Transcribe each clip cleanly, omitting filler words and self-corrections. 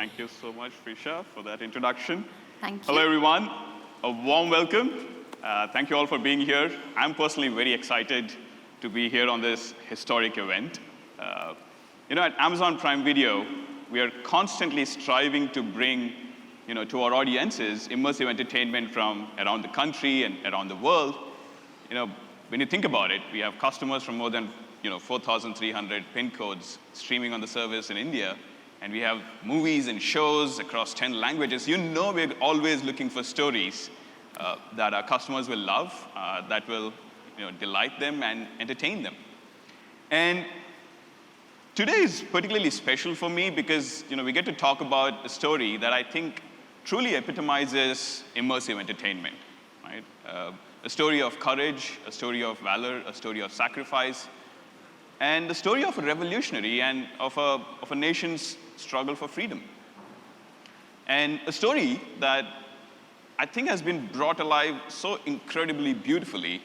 Thank you so much, Prisha, for that introduction. Thank you. Hello, everyone. A warm welcome. Thank you all for being here. I'm personally very excited to be here on this historic event. At Amazon Prime Video, we are constantly striving to bring, to our audiences immersive entertainment from around the country and around the world. When you think about it, we have customers from more than 4,300 pin codes streaming on the service in India, and we have movies and shows across 10 languages. We're always looking for stories that our customers will love, that will delight them and entertain them. And today is particularly special for me because we get to talk about a story that I think truly epitomizes immersive entertainment, right? A story of courage, a story of valor, a story of sacrifice, and the story of a revolutionary and of a nation's struggle for freedom. And a story that I think has been brought alive so incredibly beautifully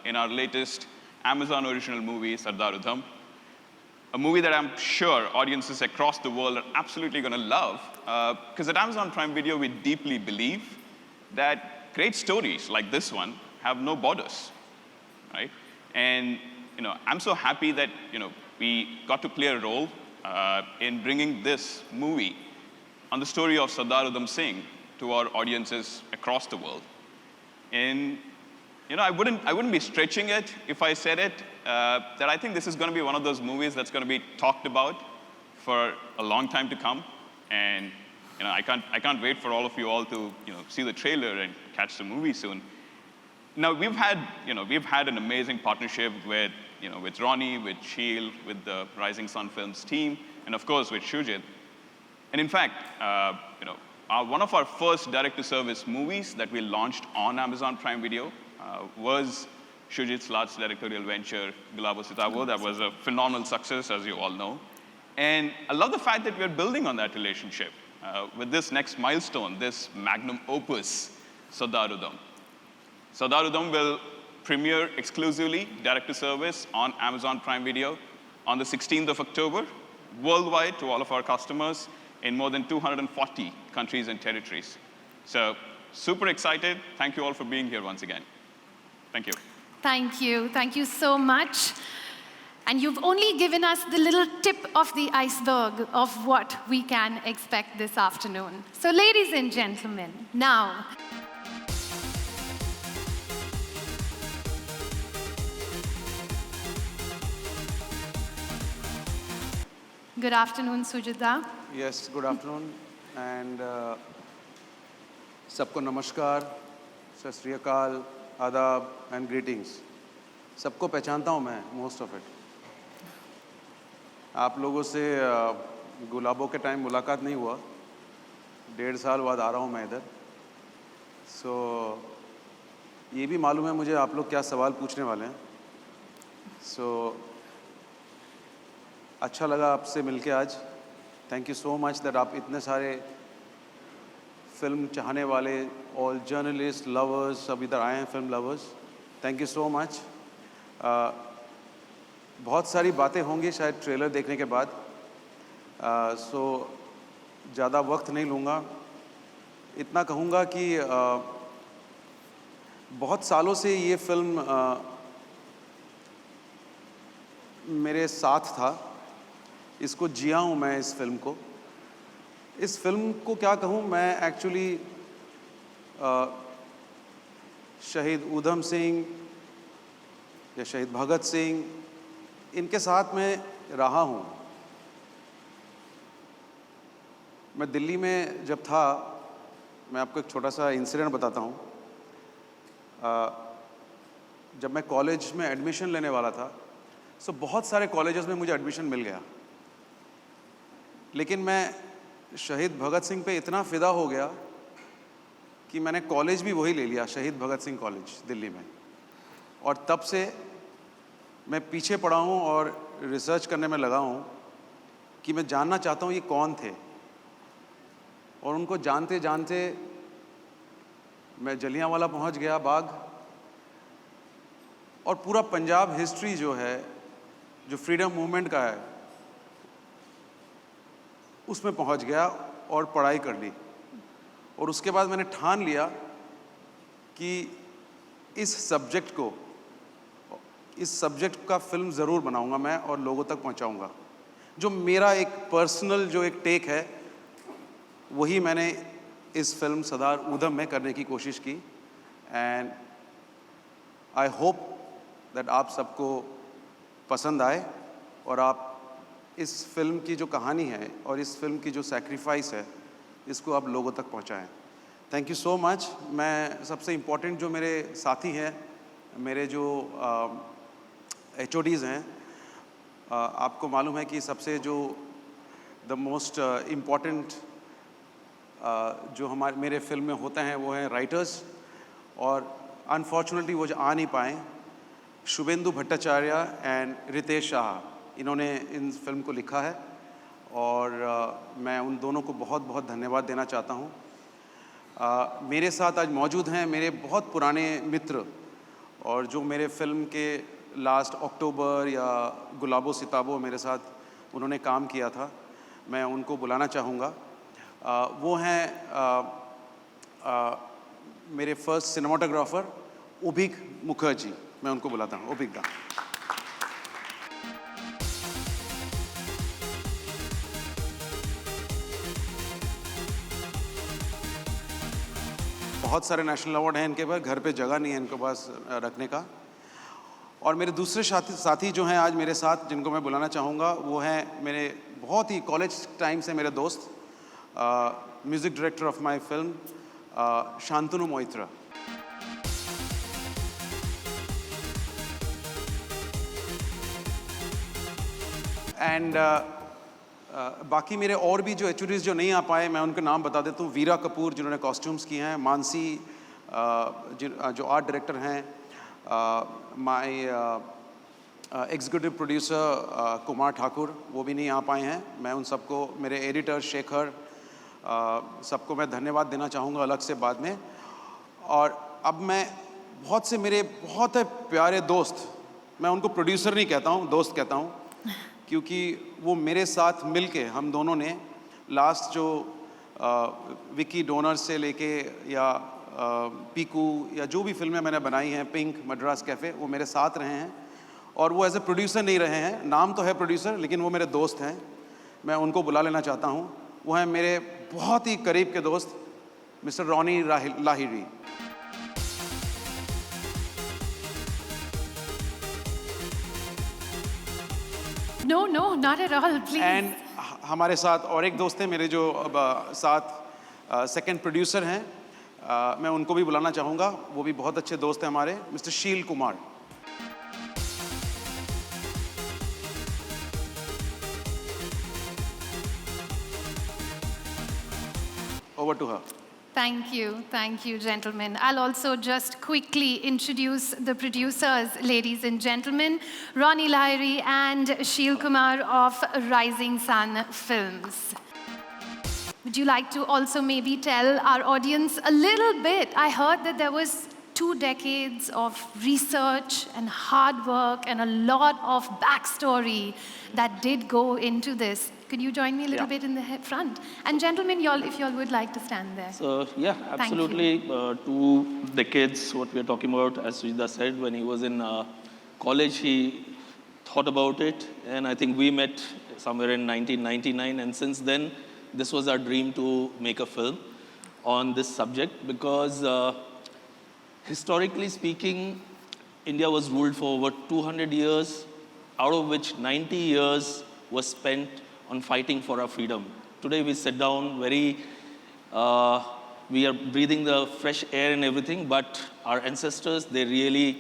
in our latest Amazon original movie, Sardar Udham, a movie that I'm sure audiences across the world are absolutely going to love, because at Amazon Prime Video, we deeply believe that great stories like this one have no borders, right? And I'm so happy that we got to play a role in bringing this movie on the story of Sardar Udham Singh to our audiences across the world. And I wouldn't be stretching it if I said it, that I think this is going to be one of those movies that's going to be talked about for a long time to come. And I can't wait for all of you all to see the trailer and catch the movie soon. Now we've had an amazing partnership with Ronnie, with Sheel, with the Rising Sun Films team, and of course with Shujit. And in fact, one of our first direct-to-service movies that we launched on Amazon Prime Video was Shujit's last directorial venture, Gulabo Sitabo. That was a phenomenal success, as you all know. And I love the fact that we're building on that relationship with this next milestone, this magnum opus, Sardar Udham. Sardar Udham will premiere exclusively direct-to-service on Amazon Prime Video on the 16th of October, worldwide to all of our customers in more than 240 countries and territories. So super excited. Thank you all for being here once again. Thank you. Thank you. Thank you so much. And you've only given us the little tip of the iceberg of what we can expect this afternoon. So ladies and gentlemen, now, good afternoon, Sujita. Yes, good afternoon. And सबको नमस्कार, सत श्री अकाल, आदाब and greetings. सबको पहचानता हूँ मैं, most of it. आप लोगों से गुलाबों के टाइम मुलाकात नहीं हुआ. 1.5 साल बाद आ रहा हूँ मैं इधर. So ये भी मालूम है मुझे आप लोग क्या सवाल पूछने वाले हैं. So अच्छा लगा आपसे मिलके आज. Thank you so much that आप इतने सारे फिल्म चाहने वाले और जर्नलिस्ट लवर्स सब इधर आए हैं, film lovers. Thank you so much. बहुत सारी बातें होंगी शायद ट्रेलर देखने के बाद, सो ज़्यादा वक्त नहीं लूँगा. इतना कहूँगा कि बहुत सालों से ये फिल्म मेरे साथ था. इसको जिया हूँ मैं इस फिल्म को. इस फिल्म को क्या कहूँ मैं, एक्चुअली शहीद ऊधम सिंह या शहीद भगत सिंह, इनके साथ में रहा हूँ. मैं दिल्ली में जब था, मैं आपको एक छोटा सा इंसिडेंट बताता हूँ. जब मैं कॉलेज में एडमिशन लेने वाला था, सो बहुत सारे कॉलेजेस में मुझे एडमिशन मिल गया, लेकिन मैं शहीद भगत सिंह पे इतना फ़िदा हो गया कि मैंने कॉलेज भी वही ले लिया, शहीद भगत सिंह कॉलेज दिल्ली में. और तब से मैं पीछे पड़ा हूँ और रिसर्च करने में लगा हूँ कि मैं जानना चाहता हूँ ये कौन थे. और उनको जानते जानते मैं जलियांवाला पहुँच गया, बाग, और पूरा पंजाब हिस्ट्री जो है, जो फ्रीडम मूवमेंट का है, उसमें पहुंच गया. और पढ़ाई कर ली। और उसके बाद मैंने ठान लिया कि इस सब्जेक्ट का फिल्म ज़रूर बनाऊंगा मैं और लोगों तक पहुंचाऊंगा। जो मेरा एक पर्सनल जो एक टेक है, वही मैंने इस फिल्म सरदार ऊधम में करने की कोशिश की। एंड आई होप दैट आप सबको पसंद आए और आप इस फिल्म की जो कहानी है और इस फिल्म की जो सैक्रिफाइस है, इसको आप लोगों तक पहुंचाएं। Thank you so much. मैं सबसे इम्पोर्टेंट जो मेरे साथी हैं, मेरे जो HODs हैं, आपको मालूम है कि सबसे जो द मोस्ट इम्पॉर्टेंट जो मेरे फिल्म में होते हैं वो हैं राइटर्स, और अनफॉर्चुनेटली वो जो आ नहीं पाए, शुभेंदु भट्टाचार्य एंड रितेश शाह, इन्होंने इन फिल्म को लिखा है और मैं उन दोनों को बहुत बहुत धन्यवाद देना चाहता हूँ। मेरे साथ आज मौजूद हैं मेरे बहुत पुराने मित्र, और जो मेरे फिल्म के लास्ट अक्टूबर या गुलाबो सिताबो मेरे साथ उन्होंने काम किया था, मैं उनको बुलाना चाहूँगा। वो हैं मेरे फर्स्ट सिनेमाटोग्राफर उभिक मुखर्जी, मैं उनको बुलाता हूँ। उभिक दा। बहुत सारे नेशनल अवार्ड हैं इनके पास, घर पे जगह नहीं है इनके पास रखने का। और मेरे दूसरे साथी जो हैं आज मेरे साथ, जिनको मैं बुलाना चाहूँगा, वो हैं मेरे बहुत ही कॉलेज टाइम से मेरे दोस्त, music director of my film Shantanu Moitra. And बाकी मेरे और भी जो HODs जो नहीं आ पाए, मैं उनके नाम बता देता हूँ। वीरा कपूर जिन्होंने कॉस्ट्यूम्स किए हैं, मानसी जो आर्ट डायरेक्टर हैं, my executive producer Kumar Thakur, वो भी नहीं आ पाए हैं। मैं उन सबको, मेरे एडिटर शेखर, सबको मैं धन्यवाद देना चाहूँगा अलग से बाद में। और अब मैं बहुत से मेरे बहुत प्यारे दोस्त, मैं उनको प्रोड्यूसर नहीं कहता हूँ, दोस्त कहता हूँ, क्योंकि वो मेरे साथ मिलके हम दोनों ने लास्ट जो विकी डोनर से लेके या पीकू या जो भी फिल्में मैंने बनाई हैं, पिंक, मद्रास कैफ़े, वो मेरे साथ रहे हैं। और वो एज ए प्रोड्यूसर नहीं रहे हैं, नाम तो है प्रोड्यूसर, लेकिन वो मेरे दोस्त हैं। मैं उनको बुला लेना चाहता हूँ। वो हैं मेरे बहुत ही करीब के दोस्त mister Ronnie Lahiri. No, no, not at all, please. And हमारे साथ और एक दोस्त हैं मेरे जो अब साथ सेकंड प्रोड्यूसर हैं, मैं उनको भी बुलाना चाहूँगा। वो भी बहुत अच्छे दोस्त हैं हमारे, मिस्टर शील Kumar. Over to her. Thank you, gentlemen. I'll also just quickly introduce the producers, ladies and gentlemen, Ronnie Lahiri and Sheel Kumar of Rising Sun Films. Would you like to also maybe tell our audience a little bit? I heard that there was 2 decades of research and hard work and a lot of backstory that did go into this. Could you join me a little bit in the front? And gentlemen, if y'all would like to stand there. So, yeah, absolutely. 2 decades, what we are talking about, as Sujita said, when he was in college, he thought about it. And I think we met somewhere in 1999. And since then, this was our dream to make a film on this subject because historically speaking, India was ruled for over 200 years, out of which 90 years was spent on fighting for our freedom. Today we sit down we are breathing the fresh air and everything, but our ancestors, they really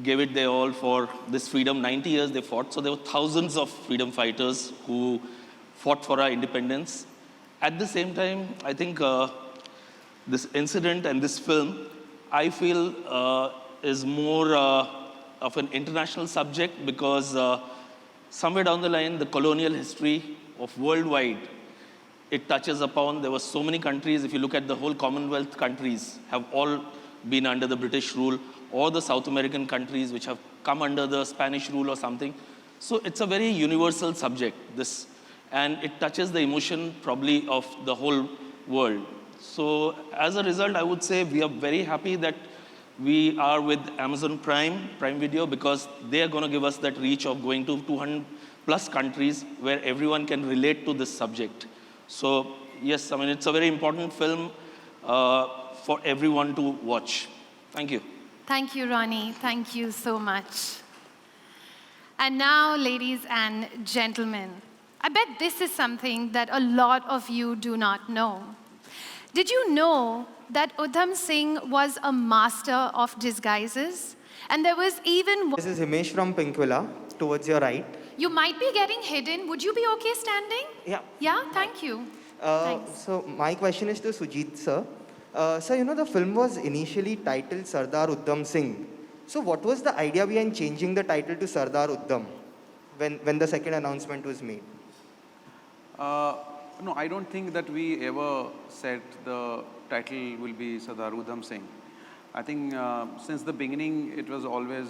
gave it their all for this freedom. 90 years they fought, so there were thousands of freedom fighters who fought for our independence. At the same time, I think this incident and this film, I feel is more of an international subject because somewhere down the line, the colonial history of worldwide, it touches upon, there were so many countries, if you look at the whole Commonwealth countries, have all been under the British rule, or the South American countries which have come under the Spanish rule or something. So it's a very universal subject, this. and it touches the emotion probably of the whole world. So as a result, I would say we are very happy that we are with Amazon Prime Video, because they are going to give us that reach of going to 200 plus countries where everyone can relate to this subject. So yes, I mean, it's a very important film for everyone to watch. Thank you. Thank you, Ronnie. Thank you so much. And now, ladies and gentlemen, I bet this is something that a lot of you do not know. Did you know that Udham Singh was a master of disguises? And there was even... This is Himesh from Pinkwilla, towards your right. You might be getting hidden. Would you be okay standing? Yeah. Yeah, thank you. Thanks. So my question is to Sujit sir. Sir, you know the film was initially titled Sardar Udham Singh. So what was the idea behind changing the title to Sardar Udham when the second announcement was made? No, I don't think that we ever said the title will be Sardar Udham Singh. I think since the beginning it was always